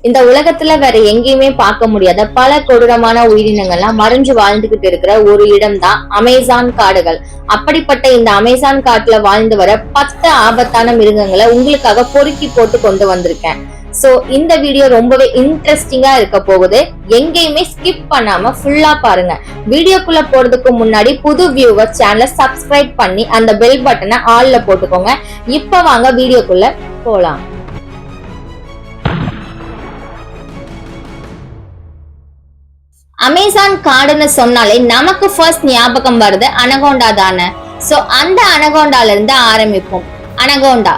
இந்த உலகத்துல வேற எங்கேயுமே பார்க்க முடியாத பல கொடூரமான உயிரினங்கள்லாம் மறைஞ்சு வாழ்ந்துகிட்டு இருக்கிற ஒரு இடம் தான் அமேசான் காடுகள். அப்படிப்பட்ட இந்த அமேசான் காட்டுல வாழ்ந்து வர 10 ஆபத்தான மிருகங்களை உங்களுக்காக பொறுக்கி போட்டு கொண்டு வந்திருக்கேன். சோ இந்த வீடியோ ரொம்பவே இன்ட்ரெஸ்டிங்கா இருக்க போகுது. எங்கேயுமே ஸ்கிப் பண்ணாம ஃபுல்லா பாருங்க. வீடியோக்குள்ள போறதுக்கு முன்னாடி புது வியூவர் சேனலை சப்ஸ்கிரைப் பண்ணி அந்த பெல் பட்டனை ஆல்ல போட்டுக்கோங்க. இப்ப வாங்க வீடியோக்குள்ள போலாம். அமேசான் காடுன்னு சொன்னாலே நமக்கு ஃபர்ஸ்ட் ஞாபகம் வருது அனகோண்டா தானே. சோ அந்த அனகோண்டால இருந்து ஆரம்பிப்போம். அனகோண்டா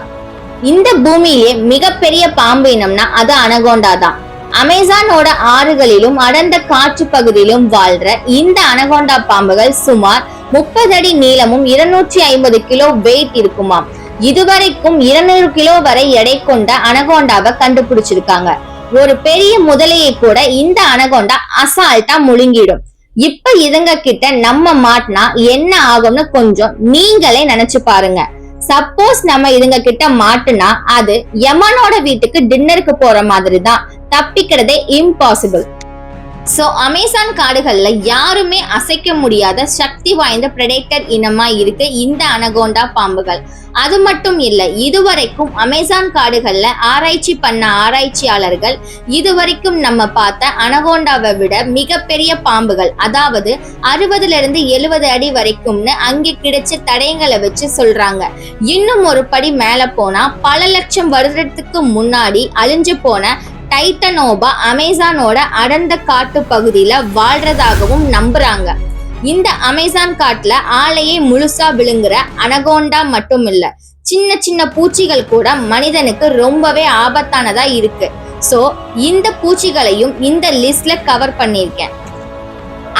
இந்த பூமியிலே மிகப்பெரிய பாம்பு இனம்னா அது அனகோண்டா தான். அமேசானோட ஆறுகளிலும் அடர்ந்த காற்று பகுதியிலும் வாழ்ற இந்த அனகோண்டா பாம்புகள் சுமார் 30 அடி நீளமும் 250 கிலோ வெயிட் இருக்குமாம். இதுவரைக்கும் 200 கிலோ வரை எடை கொண்ட அனகோண்டாவை கண்டுபிடிச்சிருக்காங்க. ஒரு பெரிய முதலையை கூட இந்த அனகோண்டா அசால்ட்டா முழுங்கிடும். இப்ப இதுங்க கிட்ட நம்ம மாட்டினா என்ன ஆகும்னு கொஞ்சம் நீங்களே நினைச்சு பாருங்க. சப்போஸ் நம்ம இதுங்க கிட்ட மாட்டுனா அது யமனோட வீட்டுக்கு டின்னருக்கு போற மாதிரி தான். தப்பிக்கிறதே இம்பாசிபிள். சோ அமேசான் காடுகள்ல யாருமே அசைக்க முடியாத சக்தி வாய்ந்த பிரெடேட்டர் இனமா இருக்கு இந்த அனகோண்டா பாம்புகள். அது மட்டும் இல்ல, இதுவரைக்கும் அமேசான் காடுகள்ல ஆராய்ச்சி பண்ண ஆராய்ச்சியாளர்கள் இதுவரைக்கும் நம்ம பார்த்த அனகோண்டாவை விட மிகப்பெரிய பாம்புகள், அதாவது 60 இருந்து 70 அடி வரைக்கும்னு அங்கே கிடைச்ச தடயங்களை வச்சு சொல்றாங்க. இன்னும் ஒரு படி மேல போனா பல லட்சம் வருடத்துக்கு முன்னாடி அழிஞ்சு போன டைட்டனோபா அமேசானோட அடர்ந்த காட்டு பகுதியில வாழ்றதாகவும் நம்புறாங்க. இந்த அமேசான் காட்டுல ஆளையே முழுசா விழுங்குற அனகோண்டா மட்டும் இல்ல, சின்ன சின்ன பூச்சிகள் கூட மனிதனுக்கு ரொம்பவே ஆபத்தானதா இருக்கு. சோ இந்த பூச்சிகளையும் இந்த லிஸ்ட்ல கவர் பண்ணிருக்கேன்.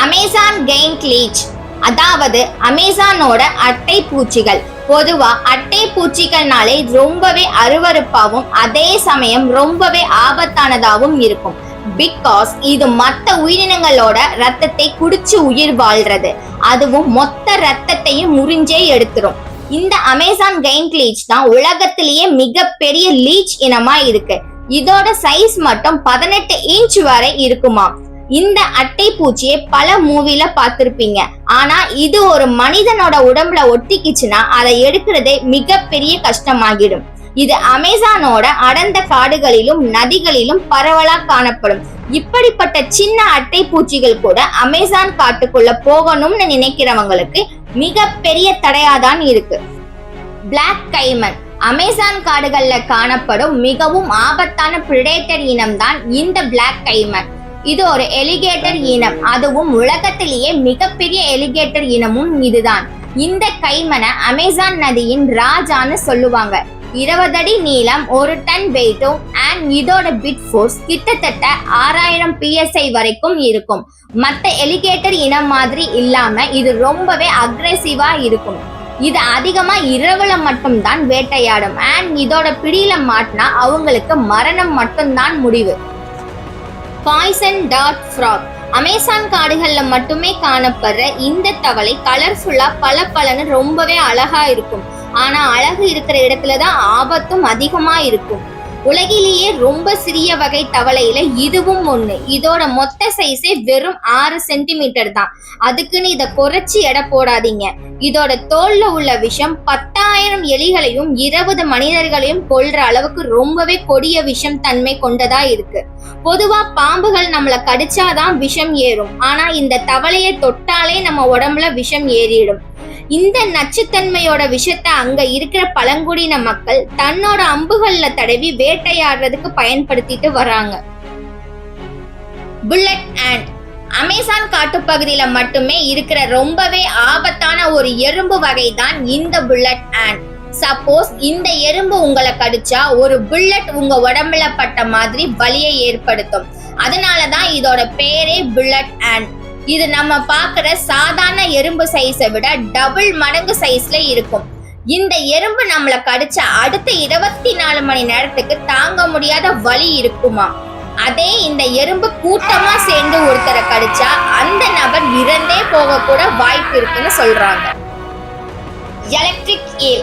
அமேசான் கெயின்ட் லீச், அதாவது அமேசானோட அட்டை பூச்சிகள். பொதுவா அட்டை பூச்சிகள்னாலே ரொம்பவே அருவருப்பாவும் அதே சமயம் ரொம்பவே ஆபத்தானதாகவும் இருக்கும். பிகாஸ் இது மற்ற உயிரினங்களோட ரத்தத்தை குடிச்சு உயிர் வாழ்றது, அதுவும் மொத்த ரத்தத்தையும் முறிஞ்சே எடுத்துரும். இந்த அமேசான் கெயின்ட் லீச் தான் உலகத்திலேயே மிகப்பெரிய லீச் இனமா இருக்கு. இதோட சைஸ் மட்டும் 18 இன்ச் வரை இருக்குமா. இந்த அட்டை பூச்சியை பல மூவில பார்த்திருப்பீங்க. ஆனா இது ஒரு மனிதனோட உடம்புல ஒட்டிக்கிச்சுன்னா அதை எடுக்கிறதே மிகப்பெரிய கஷ்டமாகிடும். இது அமேசானோட அடர்ந்த காடுகளிலும் நதிகளிலும் பரவலா காணப்படும். இப்படிப்பட்ட சின்ன அட்டை பூச்சிகள் கூட அமேசான் காட்டுக்குள்ள போகணும்னு நினைக்கிறவங்களுக்கு மிகப்பெரிய தடையாதான் இருக்கு. பிளாக் கைமன் அமேசான் காடுகள்ல காணப்படும் மிகவும் ஆபத்தான பிரெடேட்டர் இனம் தான் இந்த பிளாக் கைமன். இது ஒரு எலிகேட்டர் இனம், அதுவும் உலகத்திலேயே மிகப்பெரிய எலிகேட்டர் இனமும் இதுதான். இந்த கைமனை அமேசான் நதியின் ராஜான்னு சொல்லுவாங்க. 20 அடி நீளம், 1 டன் வெயிட்டும் அண்ட் இதோட பிட் ஃபோர்ஸ் கிட்டத்தட்ட 6000 PSI வரைக்கும் இருக்கும். மற்ற எலிகேட்டர் இனம் மாதிரி இல்லாம இது ரொம்பவே அக்ரெசிவா இருக்கும். இது அதிகமா இரவுல மட்டும்தான் வேட்டையாடும் அண்ட் இதோட பிடியில மாட்டினா அவங்களுக்கு மரணம் மட்டும்தான் முடிவு. பாய்சன் டார்ட் ஃப்ராக், அமேசான் காடுகள்ல மட்டுமே காணப்படுற இந்த தவளை கலர்ஃபுல்லா பளபளன்னு ரொம்பவே அழகா இருக்கும். ஆனா அழகு இருக்கிற இடத்துலதான் ஆபத்தும் அதிகமா இருக்கும். உலகிலேயே ரொம்ப சிறிய வகை தவளையில இதுவும் ஒண்ணு. இதோட மொத்த சைஸே வெறும் 6 சென்டிமீட்டர் தான். அதுக்குன்னு இதை குறைச்சி எடை போடாதீங்க. இதோட தோல்ல உள்ள விஷம் 10,000 எலிகளையும் 20 மனிதர்களையும் கொல்ற அளவுக்கு ரொம்பவே கொடிய விஷம் தன்மை கொண்டதா இருக்கு. பொதுவா பாம்புகள் நம்மள கடிச்சாதான் விஷம் ஏறும். ஆனா இந்த தவளையை தொட்டாலே நம்ம உடம்புல விஷம் ஏறிடும். இந்த நச்சுத்தன்மையோட விஷத்தை அங்க இருக்கிற பழங்குடியின மக்கள் தன்னோட அம்புகள்ல தடவி வேட்டையாடுறதுக்கு பயன்படுத்திட்டு வராங்க. புல்லட் ஆண்ட், அமேசான் காட்டுப்பகுதியில மட்டுமே இருக்கிற ரொம்பவே ஆபத்தான ஒரு எறும்பு வகை தான் இந்த புல்லட் ஆண்ட். சப்போஸ் இந்த எறும்பு உங்களை கடிச்சா ஒரு புல்லட் உங்க உடம்புல பட்ட மாதிரி வலியை ஏற்படுத்தும். அதனாலதான் இதோட பேரே புல்லட் ஆண்ட். இது நம்ம பாக்குற சாதாரண எறும்பு சைஸை விட டபுள் மடங்கு சைஸ்ல இருக்கும். இந்த எறும்பு நம்மள கடிச்ச அடுத்த 24 மணி நேரத்துக்கு தாங்க முடியாத வலி இருக்குமா. அதே இந்த எறும்பு கூட்டமா சேர்ந்து ஒருத்தரை கடிச்சா அந்த நபர் இறந்தே போக கூட வாய்ப்பு இருக்குன்னு சொல்றாங்க. எலக்ட்ரிக் eel,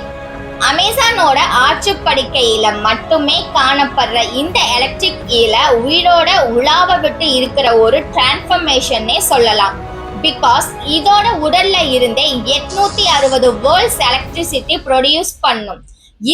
அமேசானோட ஆற்றுப்படுக்கையில மட்டுமே காணப்படுற இந்த எலக்ட்ரிக் ஈல உயிரோட உலாவ விட்டு இருக்கிற ஒரு டிரான்ஸ்ஃபர்மேஷனே சொல்லலாம். பிகாஸ் இதோட உடல்ல இருந்தே 860 வோல்ட்ஸ் எலக்ட்ரிசிட்டி ப்ரொடியூஸ் பண்ணும்.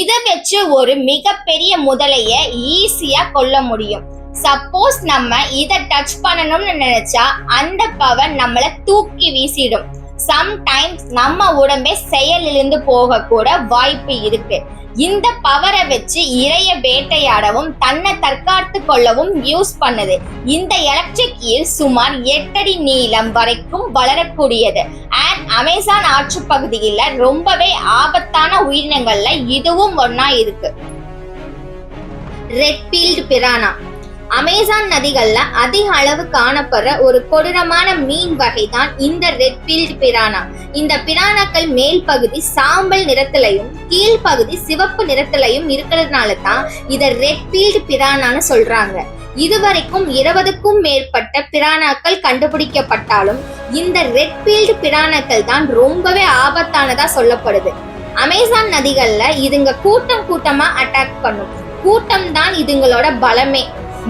இதை வச்சு ஒரு மிகப்பெரிய முதலைய ஈஸியா கொல்ல முடியும். சப்போஸ் நம்ம இதை டச் பண்ணணும்னு நினைச்சா அந்த பவர் நம்மள தூக்கி வீசிடும். சம்டைம்ஸ் நம்ம உடம்பே செயலிழந்து போக கூட வாய்ப்பு இருக்கு. இந்த பவரை வச்சு இரைய வேட்டையாடவும் தன்னை தற்காத்து கொள்ளவும் யூஸ் பண்ணுது. இந்த எலக்ட்ரிக் ஈல் சுமார் 8 அடி நீளம் வரைக்கும் வளரக்கூடியது. அண்ட் அமேசான் ஆற்று பகுதியில ரொம்பவே ஆபத்தான உயிரினங்கள்ல இதுவும் ஒன்னா இருக்கு. ரெட் பீல்டு பிரானா அமேசான் நதிகள்ல அதிக அளவு காணப்படுற ஒரு கொடூரமான மீன் வகை தான் இந்த ரெட் பீல்டு பிரானா. இந்த பிரானாக்கள் மேல் பகுதி சாம்பல் நிறத்திலையும் கீழ்பகுதி சிவப்பு நிறத்திலையும் இருக்கிறதுனால தான் இத ரெட் பீல்டு பிரானான்னு சொல்றாங்க. இதுவரைக்கும் 20க்கும் மேற்பட்ட பிரானாக்கள் கண்டுபிடிக்கப்பட்டாலும் இந்த ரெட் பீல்டு பிரானாக்கள் தான் ரொம்பவே ஆபத்தானதா சொல்லப்படுது. அமேசான் நதிகள்ல இதுங்க கூட்டம் கூட்டமா அட்டாக் பண்ணும். கூட்டம் தான் இதுங்களோட பலமே.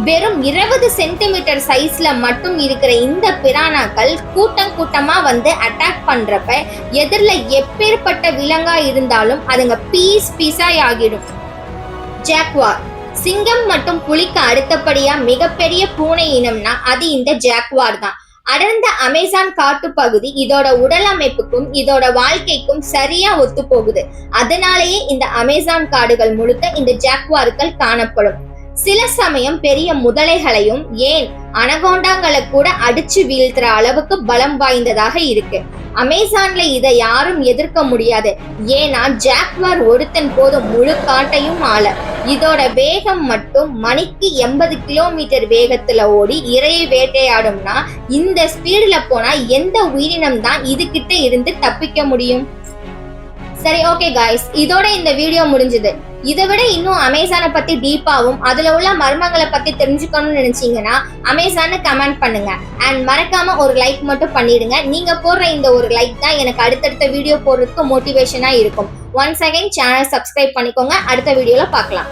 வெறும் 20 சென்டிமீட்டர் சைஸ்ல மட்டும் இருக்கிற இந்த பிரானாக்கள் கூட்டம் கூட்டமா வந்து அட்டாக் பண்றப்ப எதிரில எப்பேற்பட்ட விலங்கா இருந்தாலும் அதுங்க பீஸா ஆகிடும். ஜாக்வார் சிங்கம் மற்றும் புலிக்கு அடுத்தபடியா மிகப்பெரிய பூனை இனம்னா அது இந்த ஜாக்வார் தான். அடர்ந்த அமேசான் காட்டு பகுதி இதோட உடல் அமைப்புக்கும் இதோட வாழ்க்கைக்கும் சரியா ஒத்து போகுது. அதனாலேயே இந்த அமேசான் காடுகள் முழுக்க இந்த ஜாக்வார்கள் காணப்படும். சில சமயம் பெரிய முதலைகளையும் ஏன் அனகோண்டாங்களை கூட அடிச்சு வீழ்த்துற அளவுக்கு பலம் வாய்ந்ததாக இருக்கு. அமேசான்ல இதை யாரும் எதிர்க்க முடியாது. ஏன்னா ஜாக்வார் ஒருத்தன் போதும் முழு காட்டையும் ஆள. இதோட வேகம் மட்டும் மணிக்கு 80 கிலோமீட்டர் வேகத்துல ஓடி இரையை வேட்டையாடும்னா இந்த ஸ்பீடுல போனா எந்த உயிரினம் தான் இதுகிட்ட இருந்து தப்பிக்க முடியும்? சரி, ஓகே காய்ஸ், இதோட இந்த வீடியோ முடிஞ்சது. இதை விட இன்னும் அமேசானை பத்தி டீப்பாவும் அதுல உள்ள மர்மங்களை பத்தி தெரிஞ்சுக்கணும்னு நினைச்சீங்கன்னா அமேசானை கமெண்ட் பண்ணுங்க. அண்ட் மறக்காம ஒரு லைக் மட்டும் பண்ணிடுங்க. நீங்க போடுற இந்த ஒரு லைக் தான் எனக்கு அடுத்தடுத்த வீடியோ போடுறதுக்கு மோட்டிவேஷனா இருக்கும். ஒன்ஸ் அகைன் சேனல் சப்ஸ்கிரைப் பண்ணிக்கோங்க. அடுத்த வீடியோல பார்க்கலாம்.